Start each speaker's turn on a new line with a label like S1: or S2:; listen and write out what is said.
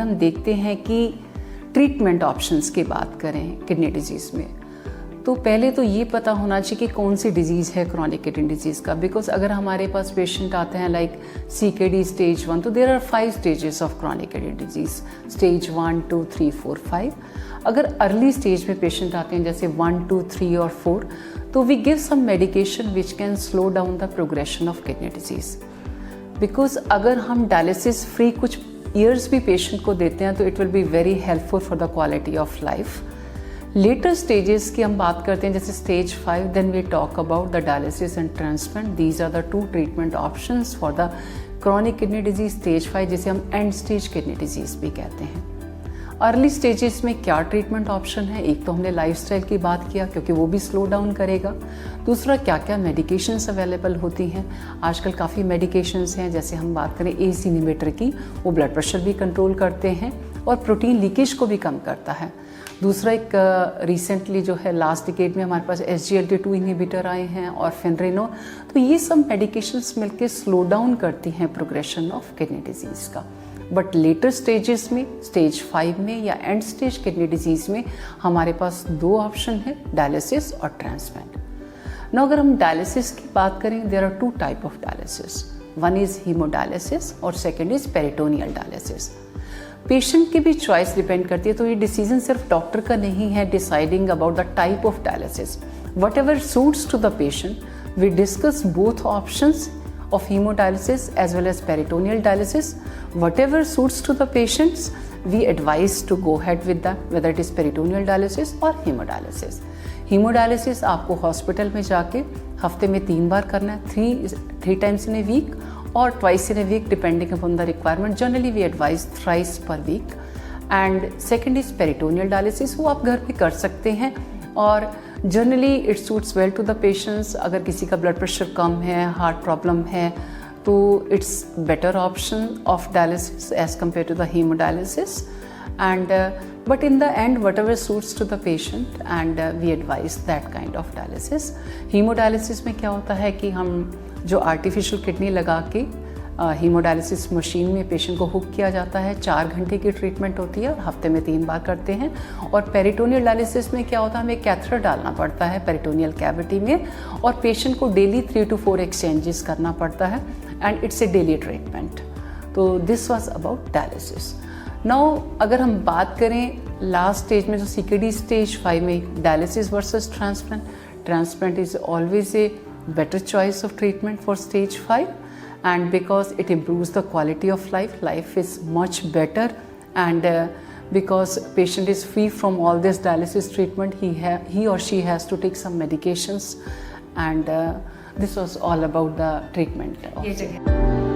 S1: हम देखते हैं कि ट्रीटमेंट ऑप्शंस की बात करें किडनी डिजीज़ में, तो पहले तो ये पता होना चाहिए कि कौन सी डिजीज़ है क्रॉनिक किडनी डिजीज़ का। बिकॉज अगर हमारे पास पेशेंट आते हैं लाइक CKD स्टेज 1, तो there are 5 stages of chronic kidney disease, stage 1, 2, 3, 4, 5। अगर अर्ली स्टेज में पेशेंट आते हैं जैसे 1, 2, 3 और 4, तो we give some medication which can slow down the progression of kidney disease. Because अगर हम डायलिसिस फ्री कुछ ईयर्स भी पेशेंट को देते हैं तो it will be very helpful for the quality of life. Later stages की हम बात करते हैं जैसे stage 5, then we talk about the dialysis and transplant. These are the 2 treatment options for the chronic kidney disease stage 5, जिसे हम and stage kidney disease भी कहते हैं। अर्ली स्टेजेस में क्या ट्रीटमेंट ऑप्शन है, एक तो हमने लाइफस्टाइल की बात किया क्योंकि वो भी स्लो डाउन करेगा। दूसरा, क्या क्या मेडिकेशंस अवेलेबल होती हैं। आजकल काफ़ी मेडिकेशंस हैं, जैसे हम बात करें ACE इनहिबिटर की, वो ब्लड प्रेशर भी कंट्रोल करते हैं और प्रोटीन लीकेज को भी कम करता है। दूसरा, एक रिसेंटली जो है लास्ट डिकेड में हमारे पास SGLT2 इनहिबिटर आए हैं और फेनरेनो। तो ये सब मेडिकेशंस मिलके स्लो डाउन करती हैं प्रोग्रेशन ऑफ किडनी डिजीज़ का। बट लेटर स्टेजेस में, स्टेज 5 में या एंड स्टेज किडनी डिजीज़ में हमारे पास 2 ऑप्शन है, डायलिसिस और ट्रांसप्लांट। ना अगर हम डायलिसिस की बात करें, there are 2 type of dialysis. One is haemodialysis और second is peritoneal dialysis. Patient की भी चॉइस डिपेंड करती है, तो ये डिसीजन सिर्फ डॉक्टर का नहीं है deciding about the type of dialysis. Whatever suits to the patient, we discuss both options of hemodialysis as well as peritoneal dialysis. Whatever suits to the patients, we advise to go ahead with that, whether it is peritoneal dialysis or hemodialysis. Hemodialysis आपको hospital में जाके हफ्ते में 3 बार करना है, 3 times in a week और twice in a week depending upon the requirement. Generally we advise thrice per week. And second is peritoneal dialysis, वो आप घर पे कर सकते हैं और generally it suits well to the patients. अगर किसी का ब्लड प्रेशर कम है, हार्ट प्रॉब्लम है, तो it's better option of dialysis as compare to the haemodialysis. And but in the end whatever suits to the patient and we advise that kind of dialysis. Haemodialysis में क्या होता है कि हम जो artificial kidney लगा के haemodialysis machine में पेशेंट को हुक किया जाता है, 4 घंटे की ट्रीटमेंट होती है और हफ्ते में 3 बार करते हैं। और पेरिटोनियल डायलिसिस में क्या होता है, हमें कैथेटर डालना पड़ता है पेरिटोनियल कैविटी में और पेशेंट को डेली 3 to 4 एक्सचेंजेस करना पड़ता है and it's a daily treatment. तो this was about dialysis. Now अगर हम बात करें लास्ट स्टेज में, जो CKD स्टेज 5 में dialysis versus transplant, transplant is always a better choice of treatment for stage 5, and because it improves the quality of life is much better, and because patient is free from all this dialysis treatment, he or she has to take some medications, and this was all about the treatment of